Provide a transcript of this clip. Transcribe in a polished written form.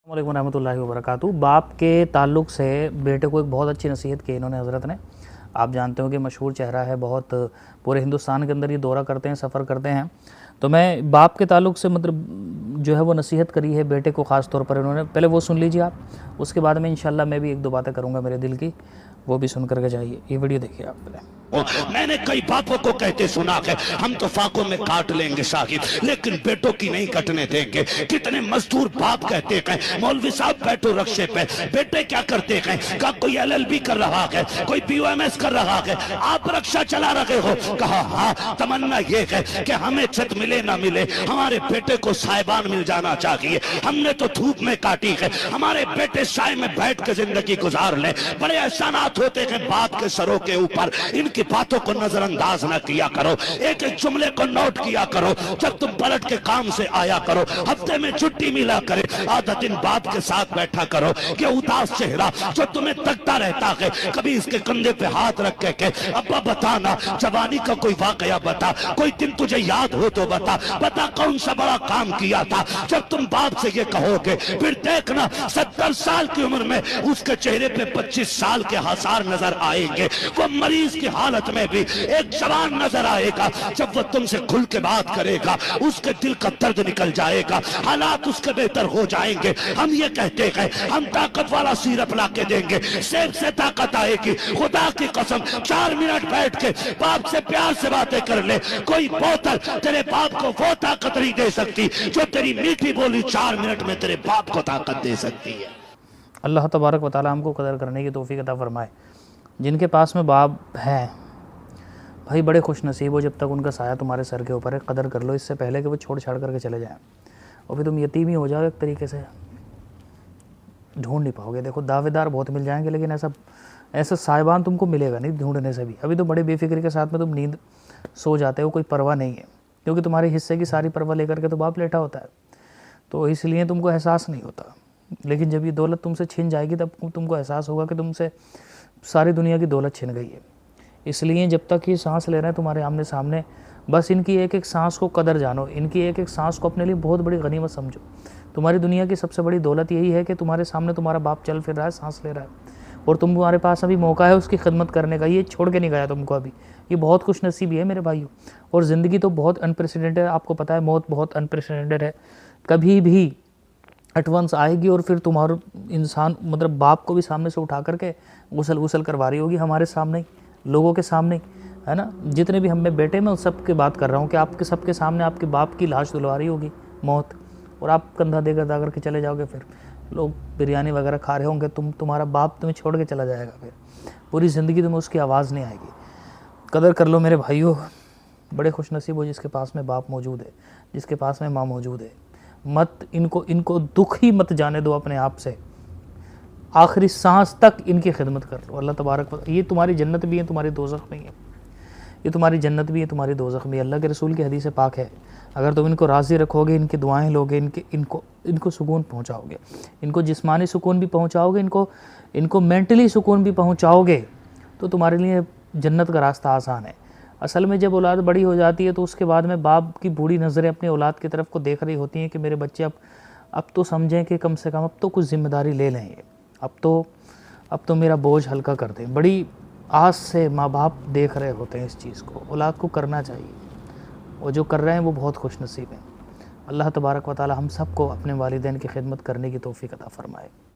अस्सलामुअलैकुम रहमतुल्लाहि व बरकातहू। बाप के ताल्लुक़ से बेटे को एक बहुत अच्छी नसीहत की इन्होंने हज़रत ने। आप जानते हो कि मशहूर चेहरा है, बहुत पूरे हिंदुस्तान के अंदर ये दौरा करते हैं, सफ़र करते हैं। तो मैं बाप के ताल्लुक़ से मतलब जो है वो नसीहत करी है बेटे को ख़ास तौर पर इन्होंने, पहले वो सुन लीजिए आप, उसके बाद में इंशाल्लाह मैं भी एक दो बातें करूँगा मेरे दिल की, वो भी सुन करके जाइए। ये वीडियो देखिए आप पहले। मैंने कई बापों को कहते सुना है हम तो फाकों में काट लेंगे शाहिद, लेकिन बेटों की नहीं कटने देंगे। कितने मजदूर बाप कहते हैं मौलवी साहब बैठो रक्शे पे, बेटे क्या करते हैं? का कोई LLB कर रहा है, कोई BOMS कर रहा है, आप रक्षा चला रहे हो। कहा हाँ, तमन्ना ये है कि हमें छत मिले ना मिले, हमारे बेटे को साहिबान मिल जाना चाहिए। हमने तो धूप में काटी है, हमारे बेटे साए में बैठ के जिंदगी गुजार ले। बड़े एहसानात होते हैं बाप के सरों के ऊपर, इनकी बातों को नजरअंदाज न किया करो, एक एक जुमले को नोट किया करो। जब तुम पलट के काम से आया करो, हफ्ते में छुट्टी मिला करे, आधा दिन बाप के साथ बैठा करो। ये उदास चेहरा जो तुम्हें तकता रहता है, कभी इसके कंधे पे हाथ रख के अब्बा बताना जवानी का कोई वाकया बता, कोई दिन तुझे याद हो तो बता, बता कौन सा बड़ा काम किया था। जब तुम बाप से ये कहोगे, फिर देखना 70 साल की उम्र में उसके चेहरे पे 25 साल के हसार नजर आएंगे। वो मरीज की हालत में भी एक जवान नजर आएगा। जब वो तुमसे खुल के बात करेगा, उसके दिल का दर्द निकल जाएगा, हालात उसके बेहतर हो जाएंगे। हम ये कहते हैं हम ताकत वाला सिरप ला के देंगे, सेब से ताकत आएगी। खुदा की कसम 4 मिनट बैठ के बाप से प्यार से बातें कर ले, कोई बोतल तेरे बाप को वो ताकत नहीं दे सकती जो तेरी मीठी बोली 4 मिनट में तेरे बाप को ताकत दे सकती है। अल्लाह तबारक व तआला हमको कदर करने की तौफीक अता फरमाए। जिनके पास में बाप है भाई बड़े खुश नसीब हो, जब तक उनका साया तुम्हारे सर के ऊपर है। कदर कर लो इससे पहले कि वो छोड़ छाड़ करके चले जाएं, और फिर तुम यतीम ही हो जाओ, एक तरीके से ढूंढ नहीं पाओगे। देखो दावेदार बहुत मिल जाएंगे, लेकिन ऐसा साहिबान तुमको मिलेगा नहीं ढूंढने से भी। अभी तो बड़े बेफिक्री के साथ में तुम नींद सो जाते हो, कोई परवाह नहीं है, क्योंकि तुम्हारे हिस्से की सारी परवाह लेकर के तो बाप लेटा होता है, तो इसलिए तुमको एहसास नहीं होता। लेकिन जब ये दौलत तुमसे छिन जाएगी तब तुमको एहसास होगा कि तुमसे सारी दुनिया की दौलत छिन गई है। इसलिए जब तक ये सांस ले रहे हैं तुम्हारे आमने सामने, बस इनकी एक एक सांस को कदर जानो, इनकी एक एक सांस को अपने लिए बहुत बड़ी गनीमत समझो। तुम्हारी दुनिया की सबसे बड़ी दौलत यही है कि तुम्हारे सामने तुम्हारा बाप चल फिर रहा है, सांस ले रहा है, और तुम्हारे पास अभी मौका है उसकी खिदमत करने का। ये छोड़ के नहीं गया तुमको अभी, ये बहुत खुश नसीबी है मेरे भाइयों। और ज़िंदगी तो बहुत अनप्रेसिडेंटेड है, आपको पता है मौत बहुत अनप्रेसिडेंटेड है। कभी भी एटवंस आएगी और फिर तुम्हारा इंसान मतलब बाप को भी सामने से उठा करके गुसल करवा रही होगी हमारे सामने ही, लोगों के सामने ही, है ना। जितने भी हम में बेटे मैं उस सब की बात कर रहा हूँ कि आपके सबके सामने आपके बाप की लाश धुलवा रही होगी मौत, और आप कंधा देकर दा करके चले जाओगे। फिर लोग बिरयानी वगैरह खा रहे होंगे, तुम्हारा बाप तुम्हें छोड़ के चला जाएगा, फिर पूरी ज़िंदगी तुम्हें उसकी आवाज़ नहीं आएगी। कदर कर लो मेरे भाइयों, बड़े खुश नसीब हो जिसके पास में बाप मौजूद है, जिसके पास में माँ मौजूद है। मत इनको दुख ही मत जाने दो अपने आप से, आखिरी सांस तक इनकी खिदमत कर लो। अल्लाह तबारक, ये तुम्हारी जन्नत भी है, तुम्हारी दोज़ख भी है। ये तुम्हारी जन्नत भी है, तुम्हारी दोज़ख भी है। अल्लाह के रसूल की हदीस पाक है, अगर तुम इनको राज़ी रखोगे, इनकी दुआएं लोगे, इनको सुकून पहुंचाओगे, इनको जिस्मानी सुकून भी पहुंचाओगे, इनको मेंटली सुकून भी पहुंचाओगे, तो तुम्हारे लिए जन्नत का रास्ता आसान है। असल में जब औलाद बड़ी हो जाती है तो उसके बाद में बाप की बूढ़ी नज़रें अपनी औलाद की तरफ को देख रही होती हैं कि मेरे बच्चे अब तो समझें कि कम से कम अब तो कुछ ज़िम्मेदारी ले लें, अब तो मेरा बोझ हल्का कर दें। बड़ी आस से माँ बाप देख रहे होते हैं इस चीज़ को, औलाद को करना चाहिए, और जो कर रहे हैं वो बहुत खुश नसीब हैं। अल्लाह तबारक व तआला हम सबको अपने वालिदैन की खिदमत करने की तौफीक अता फ़रमाए।